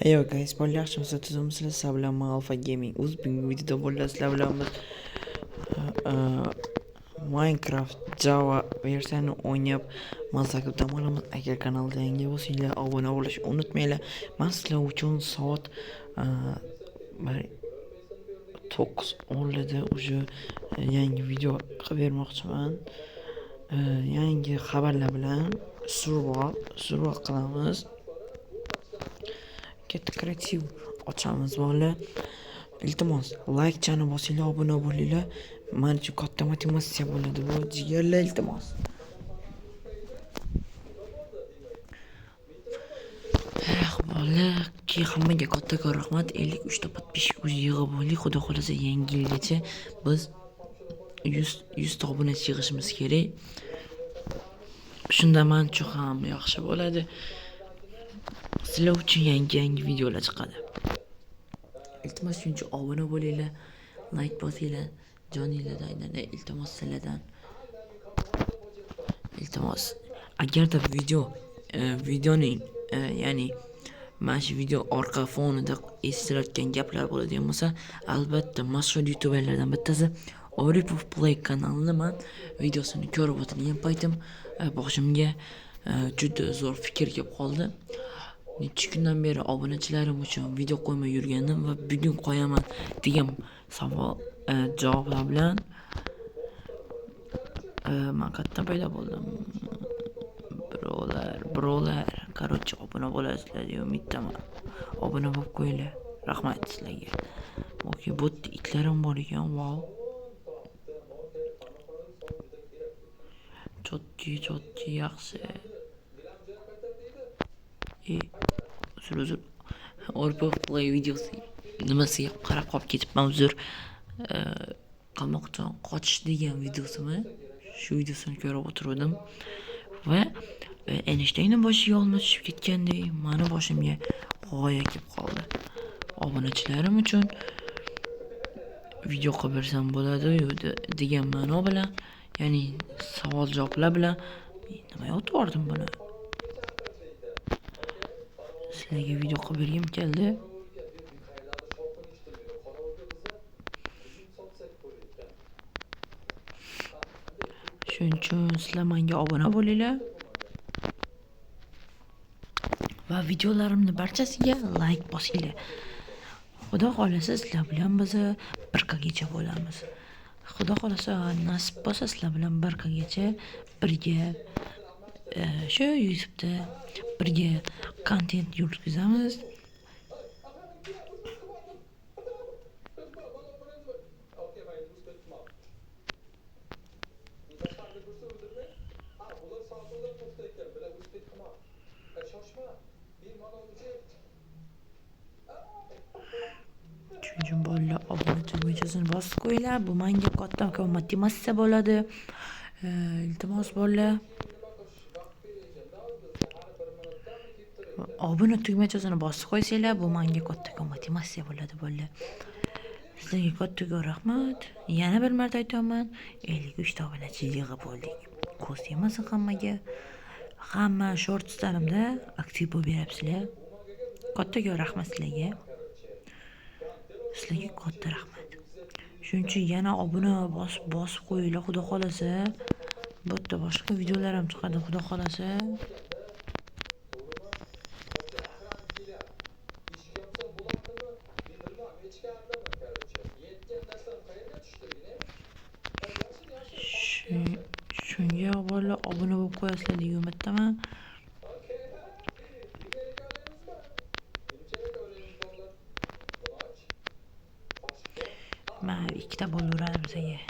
Hey yo guys, bol yaxshimisiz? Tuzumsizlar? Sizlar bilan men Alpha Gaming. Bugungi videoda bolalar sizlar bilan biz Minecraft Java versiyasini o'ynab mazza qilib dam olamiz. Agar kanalga yangi bo'lsanglar, obuna bo'lishni unutmanglar. Men sizlar uchun soat 9:10da уже yangi video qilib bermoqchiman. Yangi xabarlar bilan survival qilamiz. Katta kreativ ochamiz bolalar. Iltimos, like chani bosinglar, obuna bo'linglar. Men uchun katta motivatsiya bo'ladi bu jigarlar, iltimos. Bolalar, hammaga katta rahmat. 53 ta podpishchik yig'ib oldik. Xudo xolasa yangi yilgacha biz 100 ta obunachi yig'ishimiz kerak. Shunda men uchun ham yaxshi bo'ladi. Sizlar uchun yangi videolar chiqadi. Iltimos shuncha obuna bo'linglar, like bosinglar, joninglardan aynan iltimos sizlardan. Iltimos, agarda videoning ya'ni mana shu video orqa fonida eshitilayotgan gaplar bo'ladigan bo'lsa, albatta mashhur youtuberlardan bittasi Oripov Play kanalini men videosini ko'rib o'tirgan paytim boshimga juda zo'r fikr kelib qoldi. Necha kundan beri obunachilarim uchun video qo'ymay yurgandim va bugun qo'yaman degan savol javoblar bilan men qayerdan paydo bo'ldim? Birovlar, короче, obuna bo'lasizlar deb umiddaman. Obuna bo'lib qo'yinglar. Rahmat sizlarga. Okey, bu itlarim bor ekan, wow. Chotki yaxshi. Uzr. Oripov Play videosi nimasiga qarab qolib ketibman, uzr. Qamoqdan qochish degan videosimi? Shu videosini ko'rib o'tirdim va Einsteinning boshiga olma tushib ketgandek, meni boshimga g'oya kelib qoldi. Obunachilarim uchun video qilib bersam bo'ladi-yu degan ma'no bilan, ya'ni savol-javoblar bilan nima yotib bordim buni? Sizlarga video qilib bergim keldi. Shuning uchun sizlar menga obuna bo'linglar. Va videolarimni barchasiga like bosinglar. Xudo xolasa sizlar bilan biz 1kgacha bo'lamiz. Xudo xolasa nasib bo'lsa sizlar bilan 1kgacha birga shu YouTube'da birga kontent yuritamiz. Chunki bolalar obunachi bo'yichasini bosib qo'yinglar. Bu menga katta motivatsiya bo'ladi. Iltimos bolalar. Obuna tugmachasini bosib qo'ysanglar, bu menga katta motivatsiya bo'ladi bolalar. Sizlarga katta rahmat. Yana bir marta aytaman, 53 ta obunachi yig'ib oldik. Ko'z yemasin hammaga. Hamma shortlarimda aktiv bo'lib beribsizlar. Katta rahmat sizlarga. Sizlarga katta rahmat. Shuning uchun yana obuna bosib qo'yinglar, xudo xolasa. Bu yerda boshqa videolar ham chiqadi, xudo xolasa. Shunga bolalar obuna bo'lib qo'yasizlar degan umiddaman. Men ikkita bo'laveradi bizga.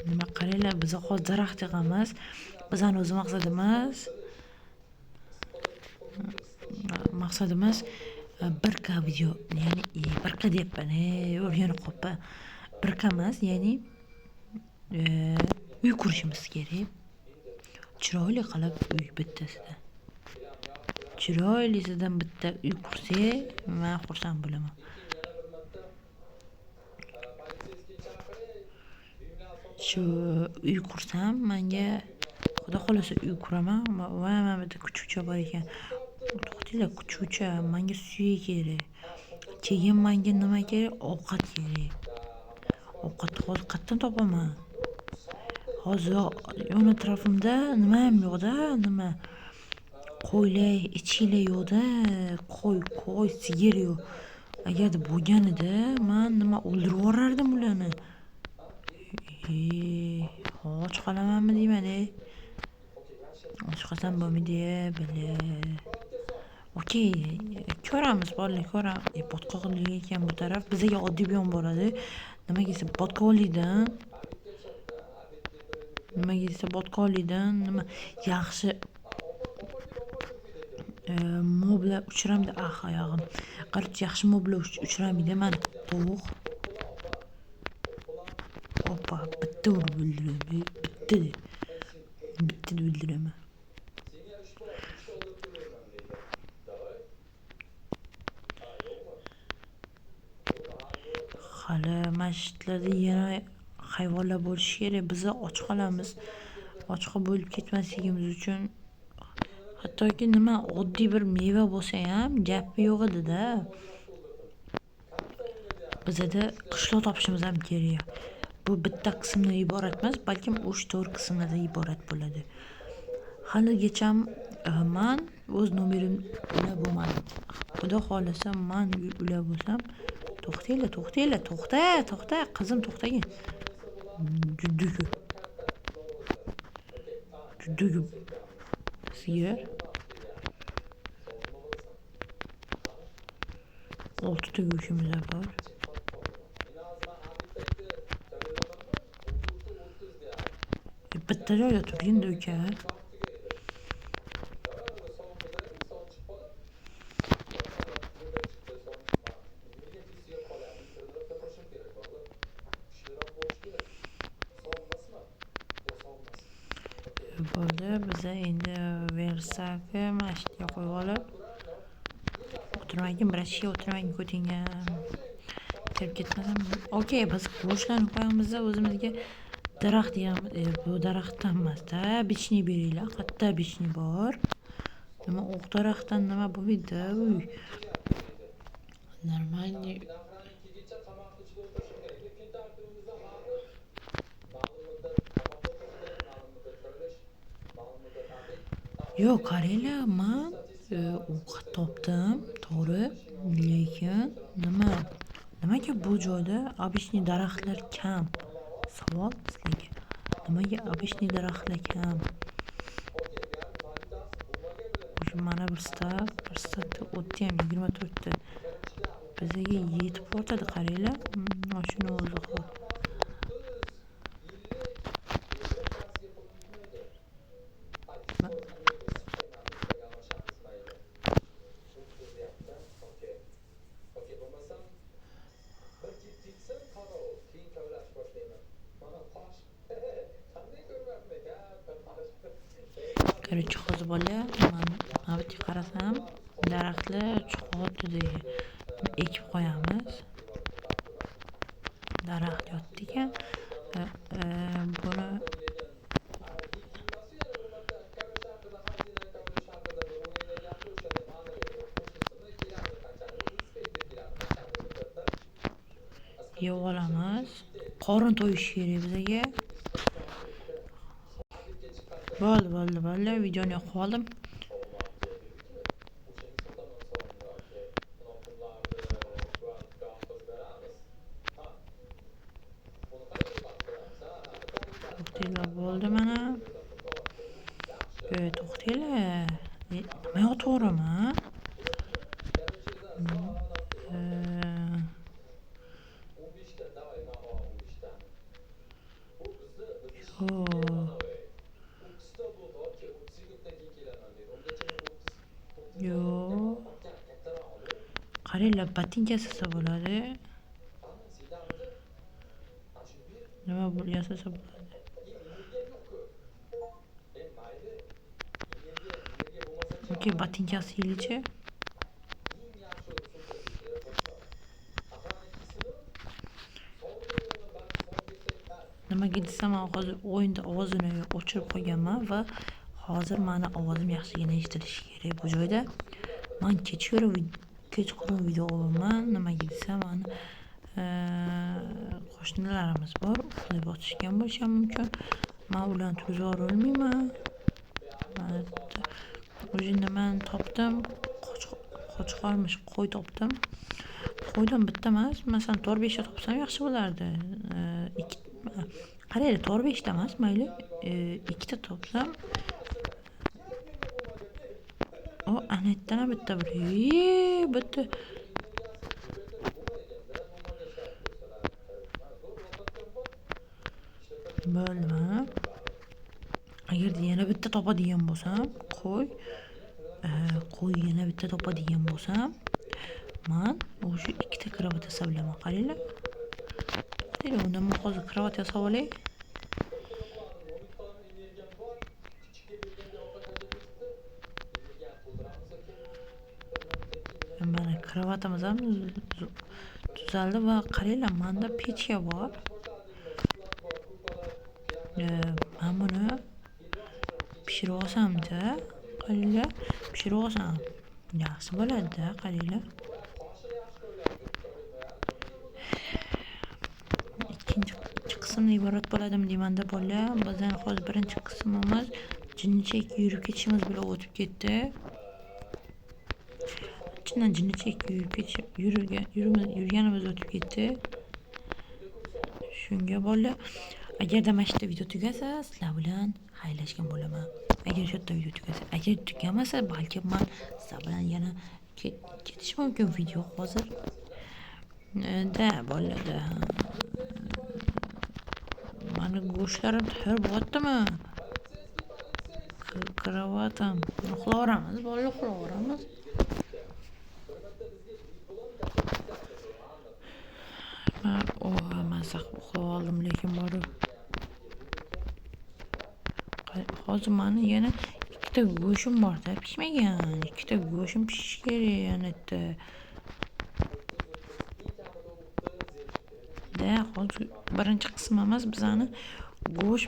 Nima qaranglar, biz hozir daraxt yig'amiz. Bizning o'z maqsadimiz 1k video, ya'ni 1k deyapman, o'rganib qolibman. 1k emas, ya'ni uy qurishimiz kerak. Chiroyli qilib uy bittasida. chiroylisidan bitta uy qursak, men xursand bo'laman. Shu uy qursam, menga xudo xolasa uy quraman va mana bitta kuchukcha bor ekan. To'xtinglar, kuchukcha menga suyak kerak. Keyin menga nima kerak? Ovqat kerak. Ovqatni hozir qayerdan topaman? Hozir yon atrofimda nima ham yo'q-da, nima qo'ylar, echkilar yo'q-da, qo'y, sigir yo'q. Agarda bo'lganida men nima o'ldirib yuborardim ularni. Och qolamanmi deyman-e. Och qolsam bo'lmaydi, bile. Okey, ko'ramiz, bolalar, ko'ramiz. Botqoqlik ekan bu taraf. Bizga oddiy biyon boradi. Nimaga desa botqoqlikdan nima yaxshi moblar uchramdi. Oyog'im. Qarchi yaxshi moblar uchramaydi mana. Tovuq. Oppa, bitta urib o'ldiraman. Bitta o'ldiraman. Hali masjidlarda yana hayvonlar bo'lishi kerak. Biz och qolamiz. Ochqa bo'lib ketmasligimiz uchun hattoki nima oddiy bir meva bo'lsa ham gapi yo'q edi-da. Bizda qishloq topishimiz ham kerak. Bu bitta qismdan iborat emas, balkim 3-4 qismlardan iborat bo'ladi. Haligacha men o'z nomerim ulab bo'lmadim. Xudo xolasa men ulab bo'lsam, to'xtanglar, to'xta, qizim to'xtagin. Juda ko'p. Sigir. 6 ta go'shimiz bor. Bitta joyda turing-da uka. Bo'ldi, biz endi versakni masjidga qo'yib olib o'tirmagin, birashga o'tirmagin, ko'tingga kirib ketmasam. Okey, biz go'shtlarni qo'yamiz, o'zimizga daraxt deyamiz. Bu daraxtdan emas-da, bichni beringlar. Qayerda bichni bor? Nima o'q daraxtdan nima bo'lmaydi? Normalniy. Yo'q, qaranglar, men ovqat topdim, to'g'ri, lekin nimaga bu joyda obishniy daraxtlar kam? Savol sizlarga. Nimaga obishniy daraxtlar kam? Mana bir statda o'tdi ham 24 ta. Bizga yetib o'tadi, qaranglar. Shuni o'zi qo'y. Qarchi hozir bolalar, men bu yerga qarasam, daraxtlar chiqyapti. Ekib qo'yamiz. Daraxt yotdi ekan. Buni yeb olamiz. Qorin to'yish kerak bizga. Bo'ldi. Videoni yoqib oldim. To'xtanglar, bo'ldi mana. To'xtanglar. Nima yo'q-to'g'rimi? Yo'q. Qaranglar, botinka yasasa bo'ladi. Nima yasasa bo'ladi? yoki botinkasi yilichi. Nimaga desam, hozir o'yinda ovozini o'chirib qo'yganman va hozir mani ovozim yaxshigina eshitilishi kerak bu joyda. Men kechqurun video olaman. Nimaga desam, mani qo'shnilarimiz bor, uxlab yotishgan bo'lishi mumkin. Men ularni turg'izib olmayman. O'sha nimani topdim, qo'chqormish, qo'y topdim. Qo'ydan bitta emas, masalan 4-5 ta topsam yaxshi bo'lardi. Qarayli, 4-5 ta emas, mayli 2 ta topsam. O, ana yerdan bitta bir. Bitta. Bo'lma. Agarda yana bitta topadigan bo'lsam, qo'y yana bitta topadigan bo'lsam, men o'sha 2 ta kravat yasablaman. Qaranglar. Undan men hozir kravat yasab olay. Mana kravatimiz ham tuzaldi va qaranglar, menda pechka bor. Men buni pishirib olsam-da, qaranglar, pishirib olsam yaxshi bo'ladi-da, qaranglar. Ikkinchi qismni iborat bo'ladimi deyman-da bolalar. Bizning hozir birinchi qismimiz jinnichak yurib ketishimiz bilan o'tib ketdi. Chindan jinnichak yurganimiz o'tib ketdi. Shunga bolalar, agarda mana shu video tugasa, sizlar bilan xayrlashgan bo'laman. Agar shu yerda video tugasa, agar tugamasa, balki men sizlar bilan yana ketish mumkin video hozir. Da bolalarda. Mani go'shtlarim tayyor bo'lyaptimi? Kravatim. Uxlayveramiz, bolalar, uxlayveramiz. Men uxlab oldim, lekin borib. Hozir meni yana 2 ta go'shim bor-da, pishmagan. 2 ta go'shim pishishi kerak yana yerda. Hozir birinchi qismimiz bizani go'sht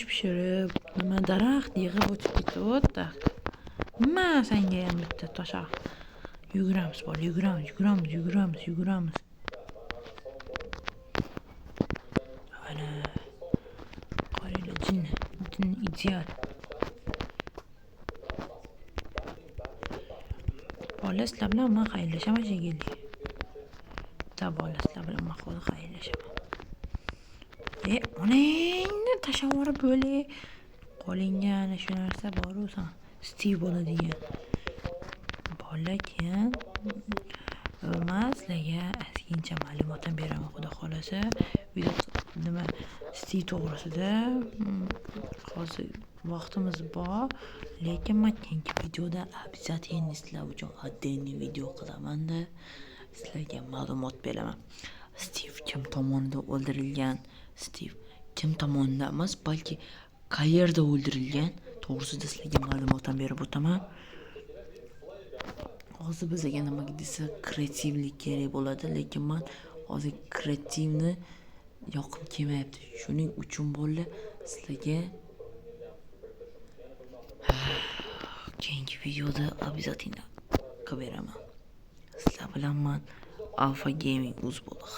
pishirib, nima daraxt yig'ib o'tib ketdi. Nima senga ham bitta toshaq. Yuguramiz, bola, yuguramiz. Ana. Qaranglar, jinni ideal. Bola, sizlar bilan men xayrlashaman shekilli. Bola, sizlar bilan men hozir xayrlashaman. Onangni tashavvur bo'li. Qo'lingga ana shu narsa bor-u-san. Stiv bo'ladigan. Bola, keyin men sizlarga ozgincha ma'lumotlar beraman, xudo xolasa. Video nima Stiv to'g'risida hozir vaqtimiz bor, lekin men keyingi videoda обязательно sizlar uchun отдельный video qilaman-da. Sizlarga ma'lumot beraman. Stiv kim tomonidan o'ldirilgan? Stiv kim tomonidan emas, balki qayerda o'ldirilgan to'g'risida sizlarga ma'lumot ham berib o'taman. Hozir bizga nima desa kreativlik kerak bo'ladi, lekin men hozir kreativni yoqib kelmayapti. Shuning uchun bolalar, sizlarga keyingi videoda обязательно qilib beraman. Sizlar bilan men Alpha Gaming o'z bo'ldi.